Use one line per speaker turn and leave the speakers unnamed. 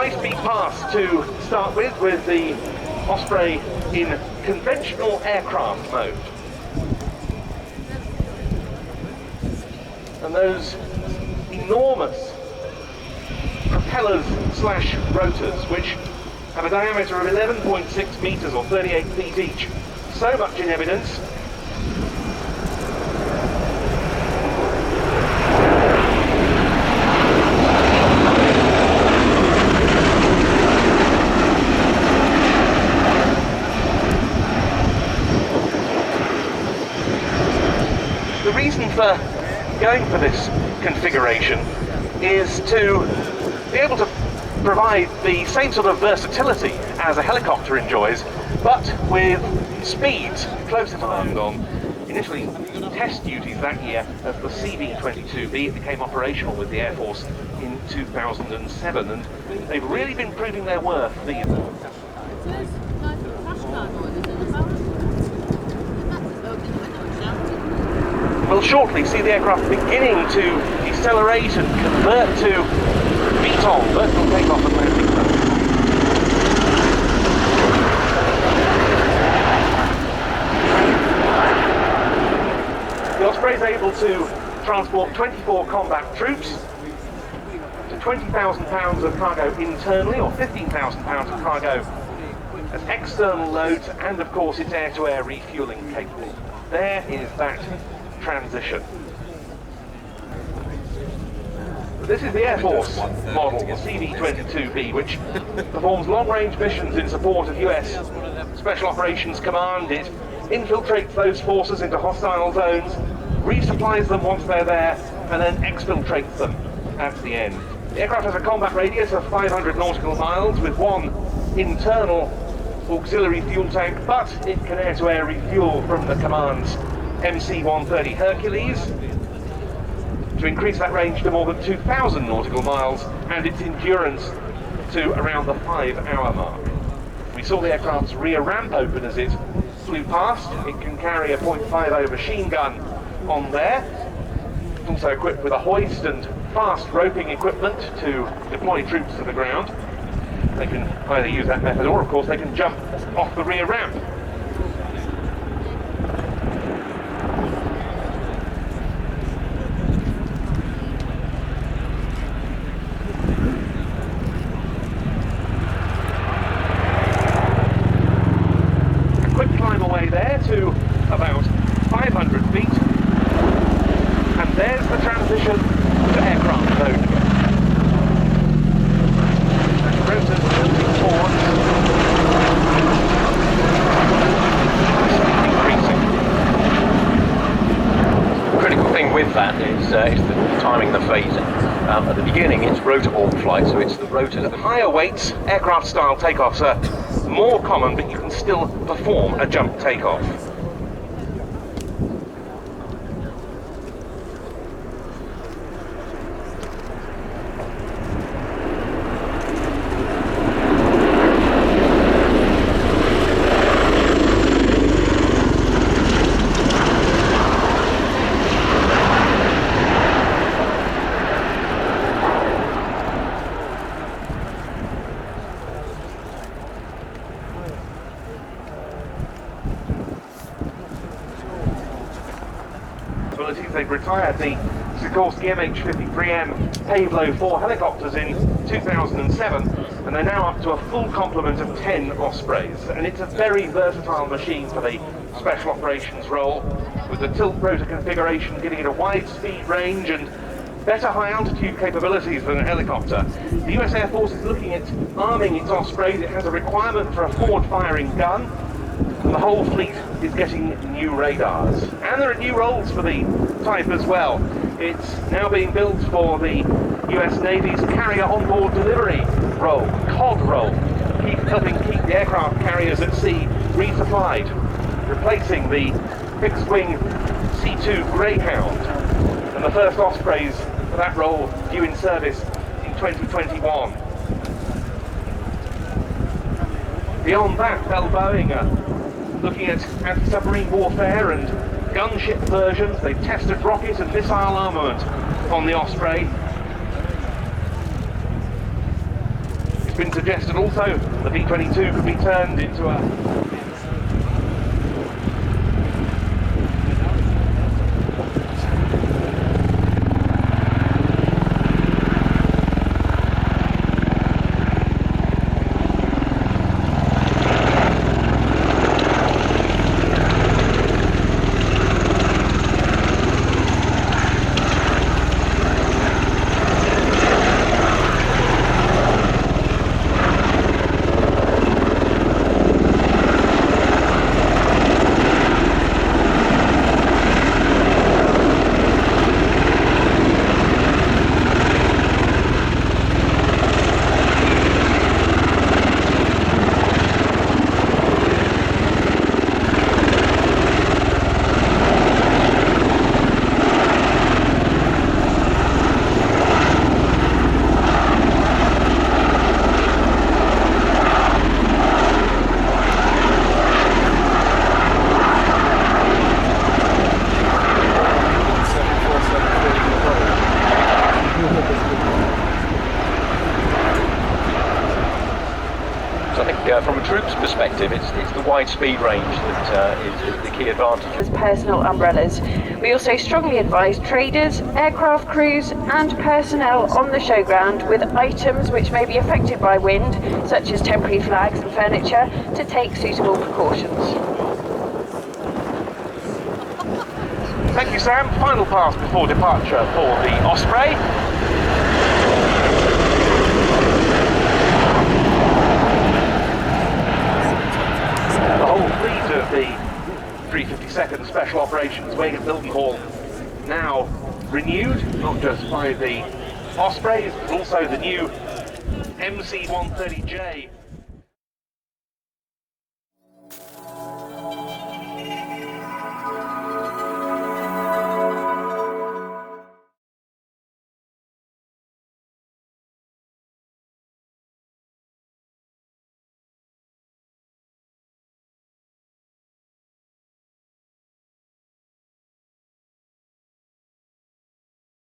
high-speed pass to start with the Osprey in conventional aircraft mode. And those enormous propellers slash rotors, which have a diameter of 11.6 meters or 38 feet each, so much in evidence. The reason for going for this configuration is to be able to provide the same sort of versatility as a helicopter enjoys, but with speeds closer to land on. Initially test duties that year of the CV-22B. It became operational with the Air Force in 2007, and they've really been proving their worth. We'll shortly see the aircraft beginning to decelerate and convert to VTOL, vertical takeoff and landing mode. The Osprey is able to transport 24 combat troops, to 20,000 pounds of cargo internally, or 15,000 pounds of cargo as external loads, and of course it's air-to-air refueling capable. There is that transition. This is the Air Force model, the CV-22B, which performs long-range missions in support of US Special Operations Command. It infiltrates those forces into hostile zones, resupplies them once they're there, and then exfiltrates them at the end. The aircraft has a combat radius of 500 nautical miles with one internal auxiliary fuel tank, but it can air-to-air refuel from the command's MC-130 Hercules to increase that range to more than 2,000 nautical miles and its endurance to around the 5-hour mark. We saw the aircraft's rear ramp open as it flew past. It can carry a .50 machine gun on there. It's also equipped with a hoist and fast roping equipment to deploy troops to the ground. They can either use that method or, of course, they can jump off the rear ramp. To about 500 feet, and there's the transition to aircraft mode. Rotors tilting forwards, increasing.
The critical thing with that is the timing, the phasing. At the beginning it's rotor-borne flight, so it's the rotors.
At higher weights, aircraft style takeoffs are more common, but you can still perform a jump takeoff. They've retired the Sikorsky MH-53M Pavlo 4 helicopters in 2007, and they're now up to a full complement of 10 Ospreys. And it's a very versatile machine for the special operations role, with the tilt rotor configuration giving it a wide speed range and better high altitude capabilities than a helicopter. The US Air Force is looking at arming its Ospreys. It has a requirement for a forward firing gun, and the whole fleet is getting new radars. And there are new roles for the type as well. It's now being built for the US Navy's Carrier Onboard Delivery role, COD role, helping keep the aircraft carriers at sea resupplied, replacing the fixed-wing C-2 Greyhound, and the first Ospreys for that role due in service in 2021. Beyond that, Boeing are looking at anti-submarine warfare and gunship versions. They've tested rocket and missile armament on the Osprey. It's It's been suggested also the V-22 could be turned into a...
So I think from a troops perspective, it's the wide speed range that is the key advantage.
As personal umbrellas. We also strongly advise traders, aircraft crews and personnel on the showground with items which may be affected by wind, such as temporary flags and furniture, to take suitable precautions.
Thank you, Sam. Final pass before departure for the Osprey. The whole fleet of the 352nd Special Operations Wing at Milton Hall now renewed, not just by the Ospreys, but also the new MC-130J